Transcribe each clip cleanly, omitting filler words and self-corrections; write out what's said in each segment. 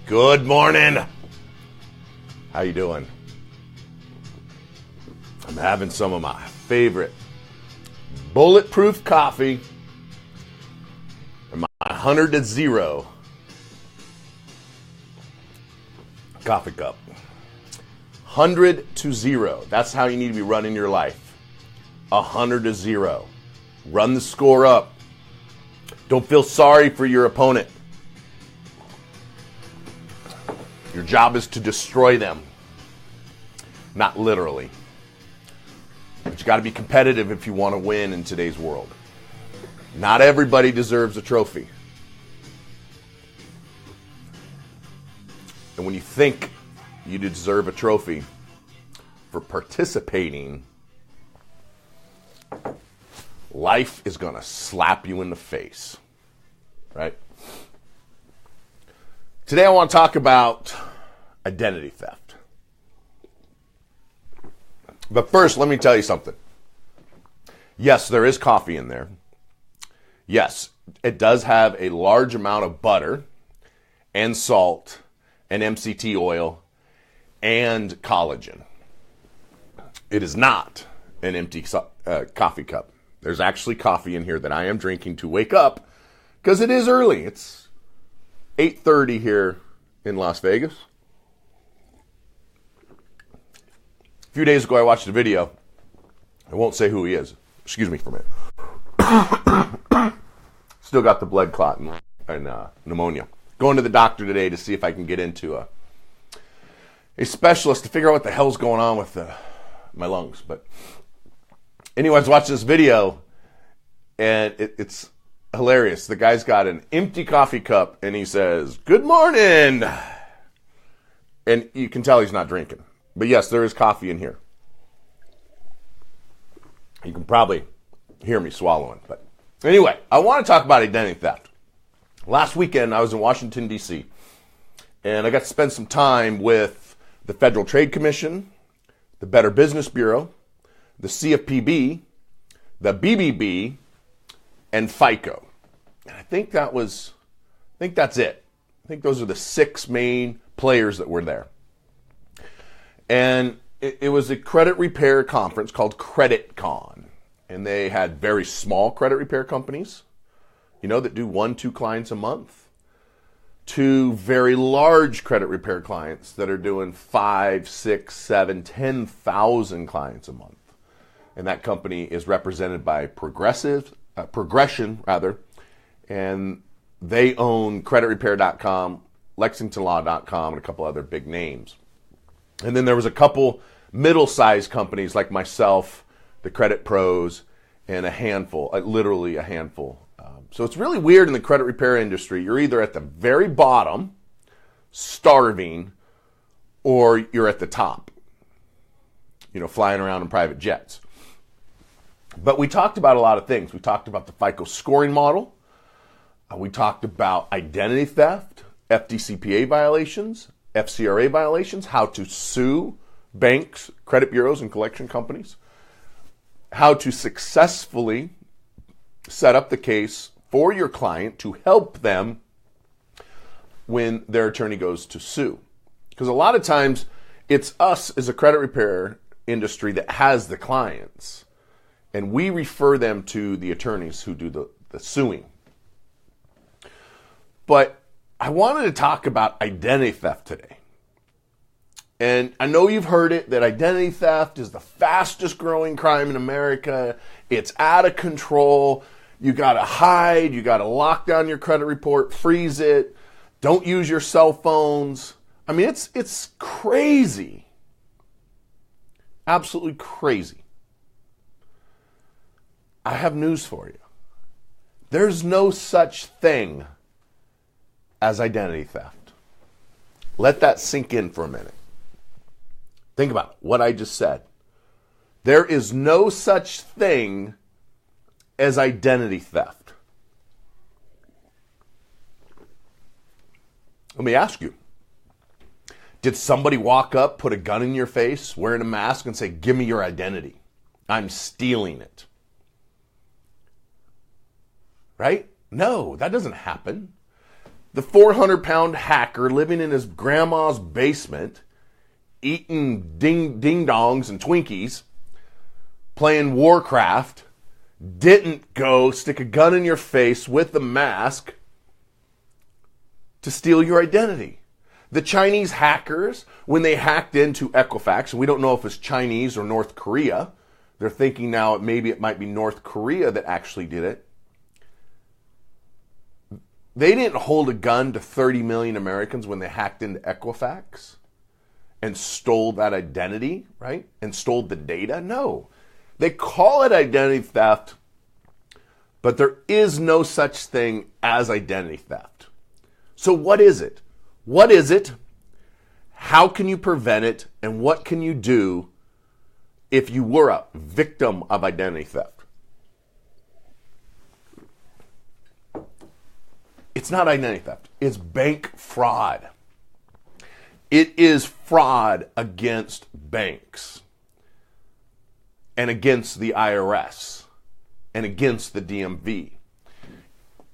Good morning. How you doing? I'm having some of my favorite bulletproof coffee in my 100 to 0 coffee cup. 100 to 0. That's how you need to be running your life. 100 to 0. Run the score up. Don't feel sorry for your opponent. Your job is to destroy them. Not literally. But you got to be competitive if you want to win in today's world. Not everybody deserves a trophy. And when you think you deserve a trophy for participating, life is going to slap you in the face. Right? Today I want to talk about identity theft. But first, let me tell you something. Yes, there is coffee in there. Yes, it does have a large amount of butter and salt and MCT oil and collagen. It is not an empty coffee cup. There's actually coffee in here that I am drinking to wake up because it is early. It's 8:30 here in Las Vegas. A few days ago, I watched a video. I won't say who he is. Excuse me for a minute. Still got the blood clot and pneumonia. Going to the doctor today to see if I can get into a specialist to figure out what the hell's going on with my lungs. But anyway, I was watching this video, and it's hilarious. The guy's got an empty coffee cup, and he says, "Good morning." And you can tell he's not drinking. But yes, there is coffee in here. You can probably hear me swallowing. But anyway, I want to talk about identity theft. Last weekend, I was in Washington, D.C., and I got to spend some time with the Federal Trade Commission, the Better Business Bureau, the CFPB, the BBB, and FICO. And I think that's it. I think those are the 6 main players that were there. And it was a credit repair conference called CreditCon. And they had very small credit repair companies, that do 1-2 clients a month, to very large credit repair clients that are doing 5, 6, 7, 10,000 clients a month. And that company is represented by Progression, and they own creditrepair.com, lexingtonlaw.com, and a couple other big names. And then there was a couple middle-sized companies like myself, the Credit Pros, and literally a handful. So it's really weird in the credit repair industry. You're either at the very bottom, starving, or you're at the top, flying around in private jets. But we talked about a lot of things. We talked about the FICO scoring model. We talked about identity theft, FDCPA violations, FCRA violations, how to sue banks, credit bureaus, and collection companies, how to successfully set up the case for your client to help them when their attorney goes to sue. Because a lot of times it's us as a credit repair industry that has the clients, and we refer them to the attorneys who do the suing. But I wanted to talk about identity theft today. And I know you've heard it, that identity theft is the fastest growing crime in America. It's out of control. You got to hide. You got to lock down your credit report, freeze it. Don't use your cell phones. I mean, it's crazy. Absolutely crazy. I have news for you. There's no such thing as identity theft. Let that sink in for a minute. Think about what I just said. There is no such thing as identity theft. Let me ask you, did somebody walk up, put a gun in your face, wearing a mask, and say, "Give me your identity. I'm stealing it"? Right? No, that doesn't happen. The 400-pound hacker living in his grandma's basement, eating ding-dongs and Twinkies, playing Warcraft, didn't go stick a gun in your face with a mask to steal your identity. The Chinese hackers, when they hacked into Equifax, and we don't know if it's Chinese or North Korea, they're thinking now maybe it might be North Korea that actually did it. They didn't hold a gun to 30 million Americans when they hacked into Equifax and stole that identity, right? And stole the data. No. They call it identity theft, but there is no such thing as identity theft. So what is it? What is it? How can you prevent it? And what can you do if you were a victim of identity theft? It's not identity theft. It's bank fraud. It is fraud against banks and against the IRS and against the DMV.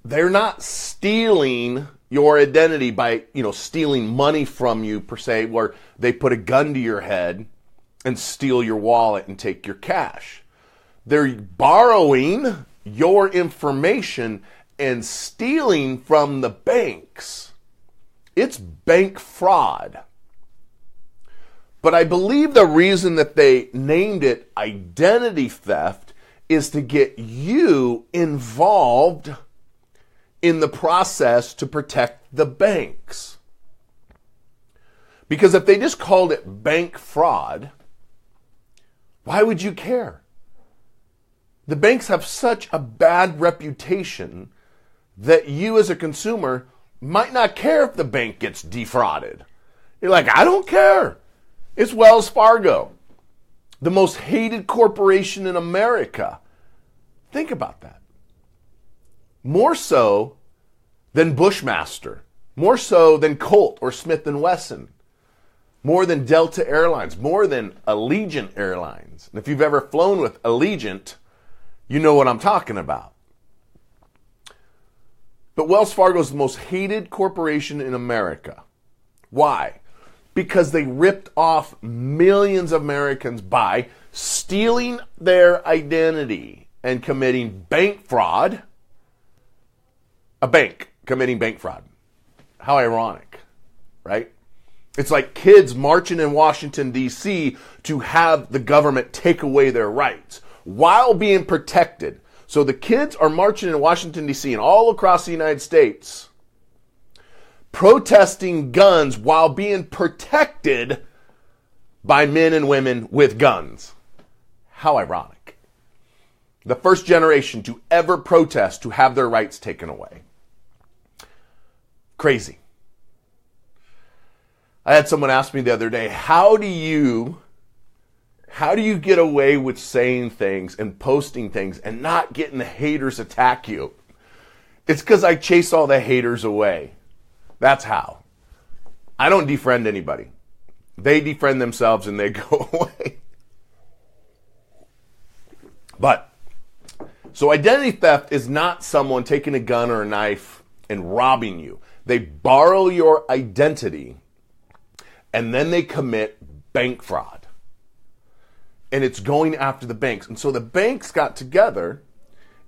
They're not stealing your identity by, stealing money from you per se, where they put a gun to your head and steal your wallet and take your cash. They're borrowing your information and stealing from the banks. It's bank fraud. But I believe the reason that they named it identity theft is to get you involved in the process to protect the banks. Because if they just called it bank fraud, why would you care? The banks have such a bad reputation that you as a consumer might not care if the bank gets defrauded. You're like, I don't care. It's Wells Fargo, the most hated corporation in America. Think about that. More so than Bushmaster, more so than Colt or Smith & Wesson, more than Delta Airlines, more than Allegiant Airlines. And if you've ever flown with Allegiant, you know what I'm talking about. But Wells Fargo is the most hated corporation in America. Why? Because they ripped off millions of Americans by stealing their identity and committing bank fraud. A bank committing bank fraud. How ironic, right? It's like kids marching in Washington, D.C. to have the government take away their rights while being protected. So the kids are marching in Washington, D.C. and all across the United States, protesting guns while being protected by men and women with guns. How ironic. The first generation to ever protest to have their rights taken away. Crazy. I had someone ask me the other day, how do you get away with saying things and posting things and not getting the haters attack you? It's because I chase all the haters away. That's how. I don't defriend anybody. They defriend themselves and they go away. So identity theft is not someone taking a gun or a knife and robbing you. They borrow your identity and then they commit bank fraud. And it's going after the banks. And so the banks got together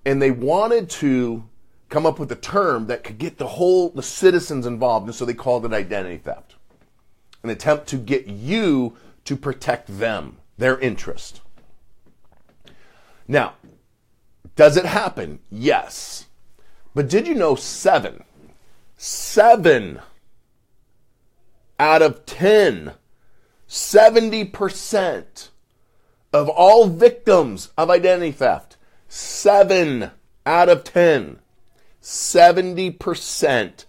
and they wanted to come up with a term that could get the citizens involved. And so they called it identity theft. An attempt to get you to protect them, their interest. Now, does it happen? Yes. But did you know 7 out of 10, 70% of all victims of identity theft, 7 out of 10, 70%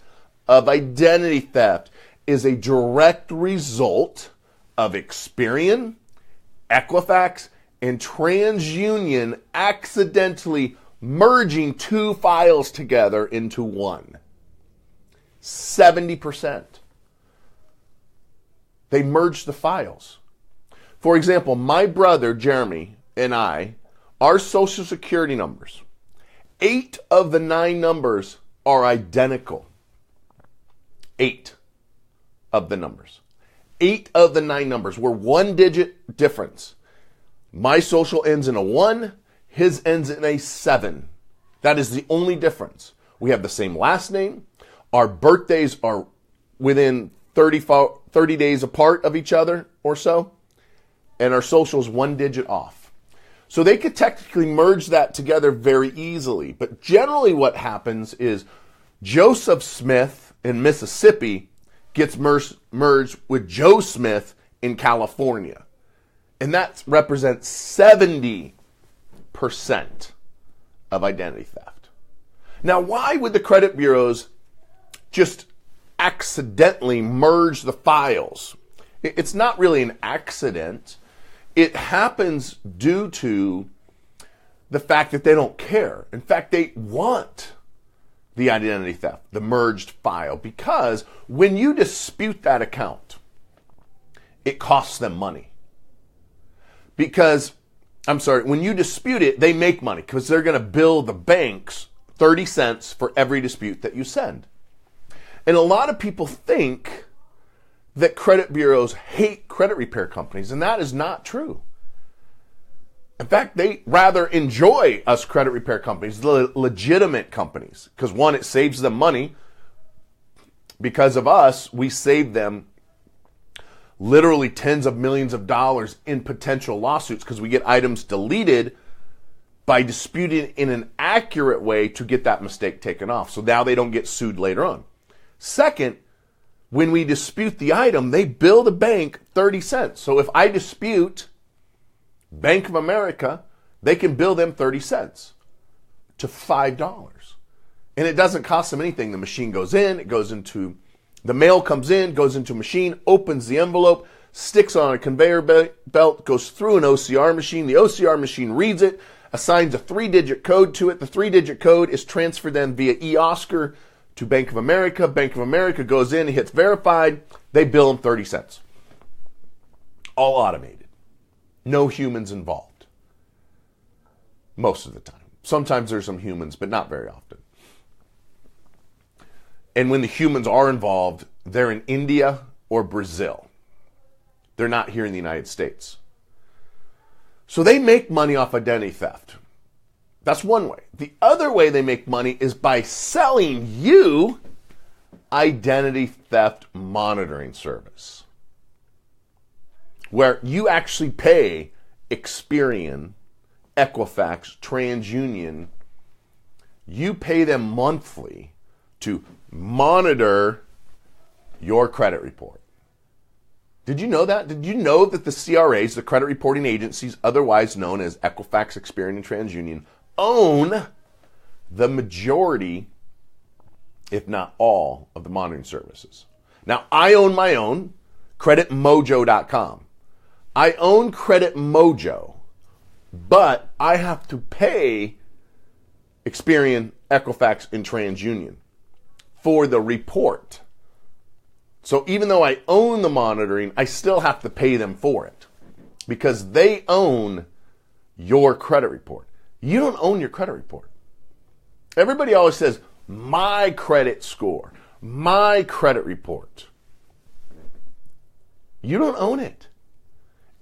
of identity theft is a direct result of Experian, Equifax, and TransUnion accidentally merging 2 files together into one. 70%. They merged the files. For example, my brother Jeremy and I, our social security numbers, 8 of the 9 numbers are identical. 8 of the numbers. 8 of the 9 numbers were 1-digit difference. My social ends in a 1, his ends in a 7. That is the only difference. We have the same last name. Our birthdays are within 30 days apart of each other or so. And our social is 1 digit off. So they could technically merge that together very easily. But generally what happens is Joseph Smith in Mississippi gets merged with Joe Smith in California. And that represents 70% of identity theft. Now, why would the credit bureaus just accidentally merge the files? It's not really an accident. It happens due to the fact that they don't care. In fact, they want the identity theft, the merged file, because when you dispute that account, it costs them money. When you dispute it, they make money because they're going to bill the banks 30 cents for every dispute that you send. And a lot of people think that credit bureaus hate credit repair companies, and that is not true. In fact, they rather enjoy us credit repair companies, the legitimate companies, because one, it saves them money. Because of us, we save them literally tens of millions of dollars in potential lawsuits because we get items deleted by disputing in an accurate way to get that mistake taken off. So now they don't get sued later on. Second, when we dispute the item, they bill the bank 30 cents. So if I dispute Bank of America, they can bill them 30 cents to $5. And it doesn't cost them anything. The machine goes in, the mail comes in, goes into a machine, opens the envelope, sticks on a conveyor belt, goes through an OCR machine. The OCR machine reads it, assigns a 3-digit code to it. The 3-digit code is transferred then via eOscar to Bank of America. Bank of America goes in, hits verified. They bill them 30 cents. All automated. No humans involved. Most of the time. Sometimes there's some humans, but not very often. And when the humans are involved, they're in India or Brazil. They're not here in the United States. So they make money off identity theft. That's one way. The other way they make money is by selling you identity theft monitoring service, where you actually pay Experian, Equifax, TransUnion. You pay them monthly to monitor your credit report. Did you know that? Did you know that the CRAs, the credit reporting agencies, otherwise known as Equifax, Experian, and TransUnion, own the majority, if not all, of the monitoring services? Now, I own my own, creditmojo.com. I own Credit Mojo, but I have to pay Experian, Equifax, and TransUnion for the report. So even though I own the monitoring, I still have to pay them for it because they own your credit report. You don't own your credit report. Everybody always says, my credit score, my credit report. You don't own it.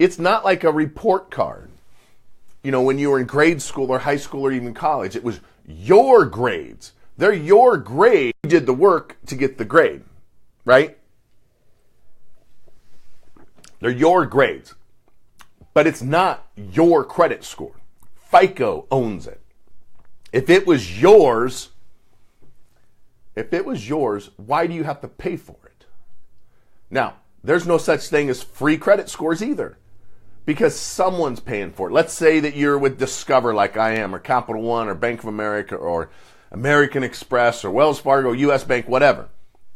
It's not like a report card. You know, when you were in grade school or high school or even college, it was your grades. They're your grade. You did the work to get the grade, right? They're your grades. But it's not your credit score. FICO owns it. If it was yours, why do you have to pay for it? Now, there's no such thing as free credit scores either, because someone's paying for it. Let's say that you're with Discover like I am, or Capital One, or Bank of America, or American Express, or Wells Fargo, US Bank, whatever,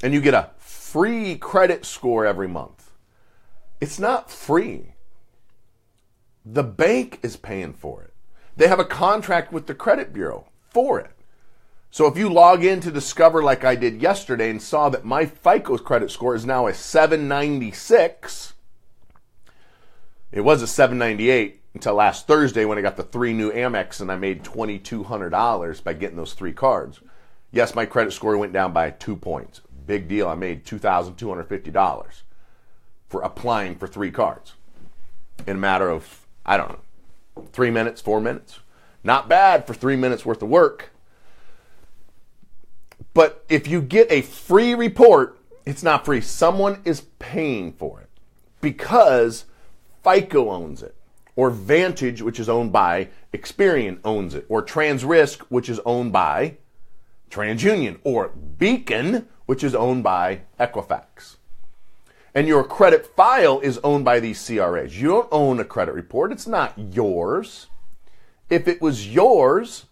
and you get a free credit score every month. It's not free. The bank is paying for it. They have a contract with the credit bureau for it. So if you log in to Discover like I did yesterday and saw that my FICO credit score is now a 796, it was a 798 until last Thursday when I got the 3 new Amex and I made $2,200 by getting those 3 cards. Yes, my credit score went down by 2 points. Big deal. I made $2,250 for applying for 3 cards in a matter of, I don't know, 3 minutes, 4 minutes. Not bad for 3 minutes worth of work. But if you get a free report, it's not free. Someone is paying for it because FICO owns it, or Vantage, which is owned by Experian, owns it, or TransRisk, which is owned by TransUnion, or Beacon, which is owned by Equifax. And your credit file is owned by these CRAs. You don't own a credit report. It's not yours. If it was yours,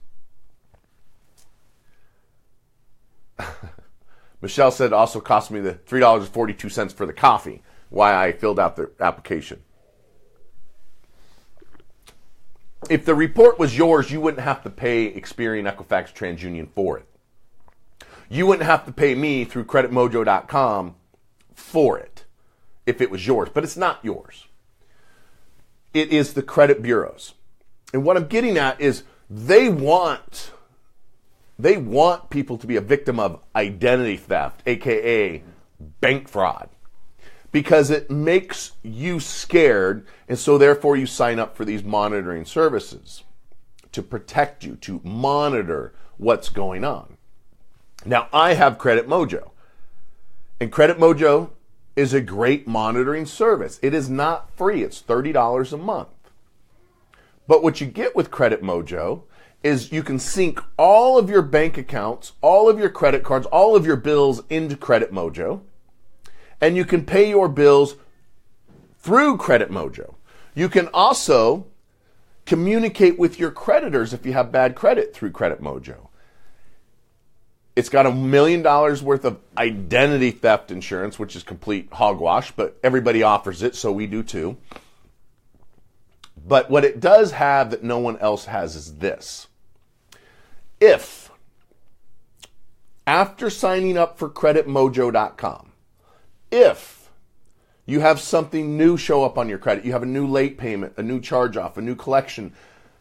Michelle said it also cost me the $3.42 for the coffee, why I filled out the application. If the report was yours, you wouldn't have to pay Experian, Equifax, TransUnion for it. You wouldn't have to pay me through creditmojo.com for it if it was yours, but it's not yours. It is the credit bureaus. And what I'm getting at is they want people to be a victim of identity theft, aka bank fraud, because it makes you scared, and so therefore you sign up for these monitoring services to protect you, to monitor what's going on. Now, I have Credit Mojo, and Credit Mojo is a great monitoring service. It is not free. It's $30 a month. But what you get with Credit Mojo is you can sync all of your bank accounts, all of your credit cards, all of your bills into Credit Mojo, and you can pay your bills through Credit Mojo. You can also communicate with your creditors if you have bad credit through Credit Mojo. It's got $1 million worth of identity theft insurance, which is complete hogwash, but everybody offers it, so we do too. But what it does have that no one else has is this. If, after signing up for creditmojo.com, if you have something new show up on your credit, you have a new late payment, a new charge-off, a new collection,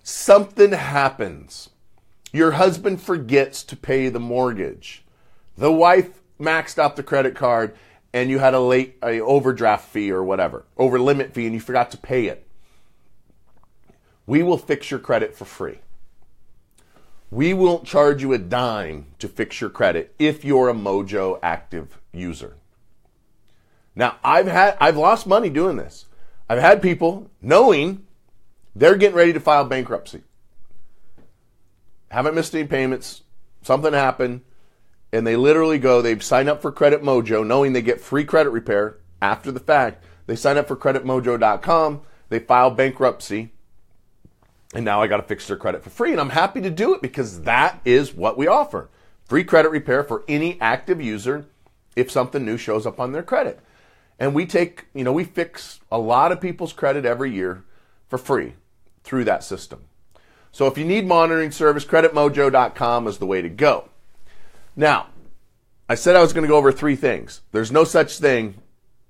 something happens. Your husband forgets to pay the mortgage. The wife maxed out the credit card and you had a overdraft fee or whatever, over limit fee, and you forgot to pay it. We will fix your credit for free. We won't charge you a dime to fix your credit if you're a Mojo active user. Now, I've lost money doing this. I've had people knowing they're getting ready to file bankruptcy. Haven't missed any payments, something happened, and they literally they've signed up for Credit Mojo knowing they get free credit repair after the fact. They sign up for creditmojo.com, they file bankruptcy, and now I got to fix their credit for free. And I'm happy to do it because that is what we offer. Free credit repair for any active user if something new shows up on their credit. And we fix a lot of people's credit every year for free through that system. So if you need monitoring service, creditmojo.com is the way to go. Now, I said I was going to go over 3 things. There's no such thing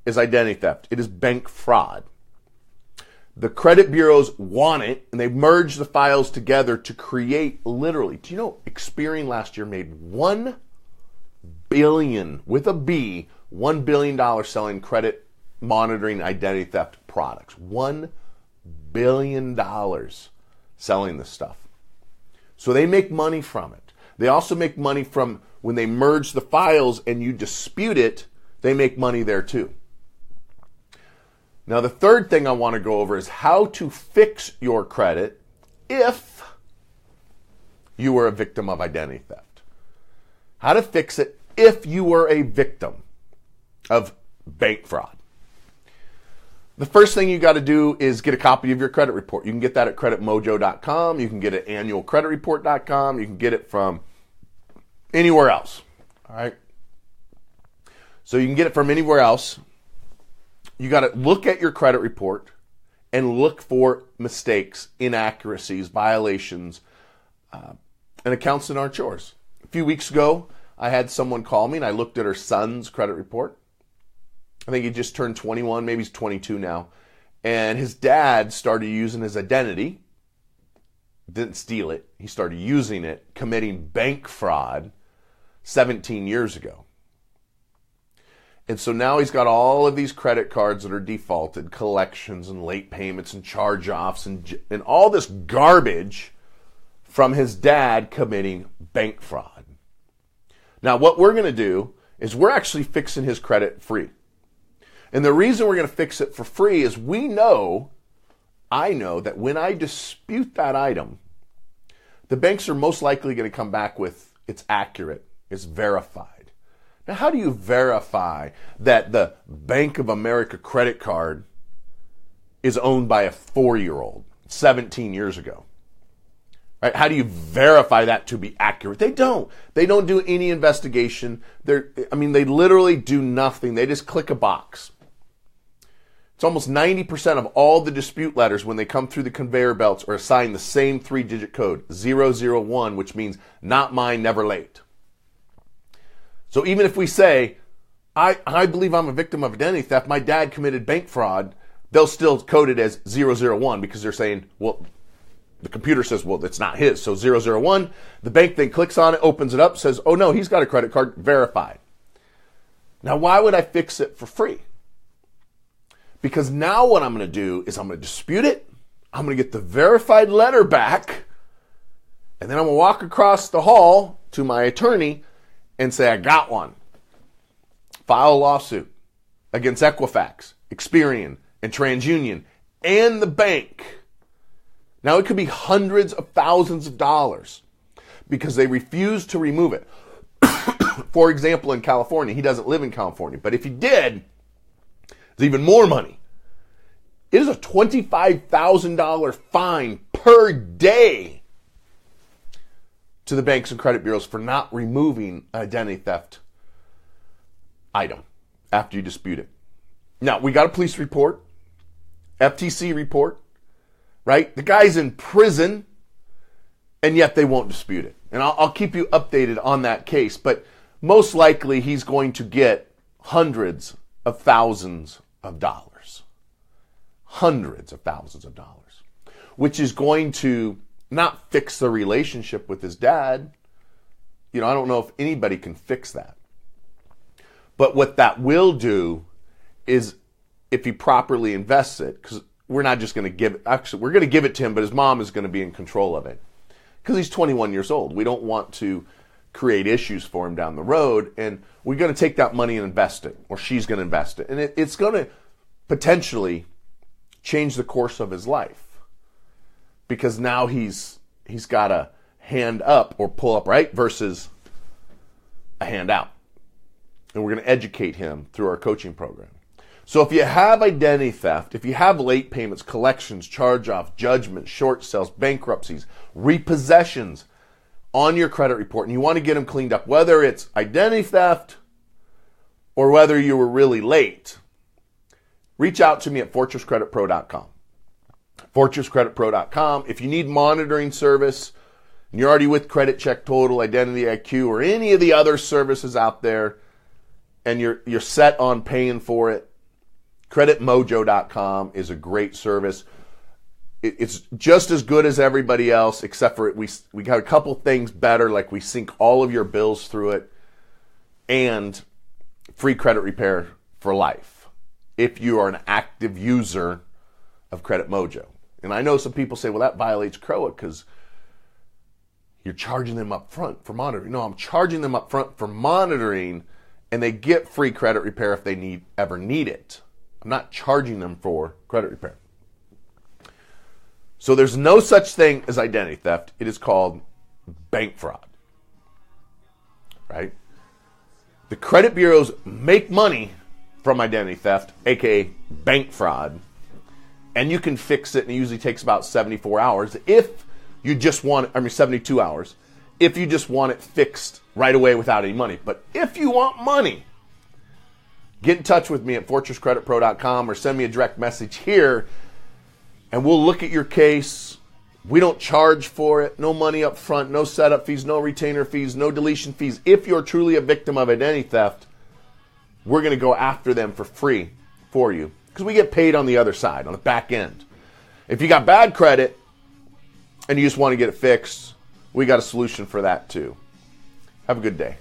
as identity theft. It is bank fraud. The credit bureaus want it, and they merge the files together to create literally. Do you know Experian last year made $1 billion, with a B, $1 billion selling credit monitoring identity theft products. $1 billion selling this stuff. So they make money from it. They also make money from when they merge the files and you dispute it, they make money there too. Now, the third thing I want to go over is how to fix your credit if you were a victim of identity theft. How to fix it if you were a victim of bank fraud. The first thing you got to do is get a copy of your credit report. You can get that at creditmojo.com. You can get it at annualcreditreport.com. You can get it from anywhere else. All right. So you can get it from anywhere else. You got to look at your credit report and look for mistakes, inaccuracies, violations, and accounts that aren't yours. A few weeks ago, I had someone call me and I looked at her son's credit report. I think he just turned 21, maybe he's 22 now. And his dad started using his identity. Didn't steal it. He started using it, committing bank fraud 17 years ago. And so now he's got all of these credit cards that are defaulted, collections and late payments and charge-offs and all this garbage from his dad committing bank fraud. Now, what we're going to do is we're actually fixing his credit free. And the reason we're going to fix it for free is I know that when I dispute that item, the banks are most likely going to come back with it's accurate, it's verified. Now, how do you verify that the Bank of America credit card is owned by a 4-year-old 17 years ago? Right? How do you verify that to be accurate? They don't. They don't do any investigation. They literally do nothing. They just click a box. It's almost 90% of all the dispute letters when they come through the conveyor belts are assigned the same 3-digit code, 001, which means not mine, never late. So even if we say, I believe I'm a victim of identity theft, my dad committed bank fraud, they'll still code it as 001 because they're saying, well, the computer says, well, it's not his. So 001, the bank then clicks on it, opens it up, says, oh no, he's got a credit card, verified. Now, why would I fix it for free? Because now what I'm going to do is I'm going to dispute it. I'm going to get the verified letter back. And then I'm going to walk across the hall to my attorney and say, I got one. File a lawsuit against Equifax, Experian, and TransUnion, and the bank. Now, it could be hundreds of thousands of dollars because they refuse to remove it. For example, in California, he doesn't live in California, but if he did, it's even more money. It is a $25,000 fine per day to the banks and credit bureaus for not removing an identity theft item after you dispute it. Now, we got a police report, FTC report, right? The guy's in prison, and yet they won't dispute it. And I'll keep you updated on that case, but most likely he's going to get hundreds of thousands of dollars. Hundreds of thousands of dollars. Which is going to not fix the relationship with his dad. I don't know if anybody can fix that. But what that will do is, if he properly invests it, because we're not just going to give it, actually, we're going to give it to him, but his mom is going to be in control of it. Because he's 21 years old. We don't want to create issues for him down the road, and we're going to take that money and invest it, or she's going to invest it. And it's going to potentially change the course of his life. Because now he's got a hand up or pull up, right? Versus a hand out. And we're going to educate him through our coaching program. So if you have identity theft, if you have late payments, collections, charge-offs, judgments, short sales, bankruptcies, repossessions on your credit report, and you want to get them cleaned up, whether it's identity theft or whether you were really late, reach out to me at fortresscreditpro.com. fortresscreditpro.com. If you need monitoring service, and you're already with Credit Check Total, Identity IQ, or any of the other services out there, and you're set on paying for it, creditmojo.com is a great service. It's just as good as everybody else, except for we got a couple things better, like we sync all of your bills through it, and free credit repair for life if you are an active user of Credit Mojo. And I know some people say, well, that violates CROA because you're charging them up front for monitoring. No, I'm charging them up front for monitoring, and they get free credit repair if they ever need it. I'm not charging them for credit repair. So there's no such thing as identity theft. It is called bank fraud. Right? The credit bureaus make money from identity theft, aka bank fraud, and you can fix it, and it usually takes about 74 hours if you just want it, 72 hours, if you just want it fixed right away without any money. But if you want money, get in touch with me at fortresscreditpro.com or send me a direct message here, and we'll look at your case. We don't charge for it. No money up front, no setup fees, no retainer fees, no deletion fees. If you're truly a victim of identity theft, we're going to go after them for free for you because we get paid on the other side, on the back end. If you got bad credit and you just want to get it fixed, we got a solution for that too. Have a good day.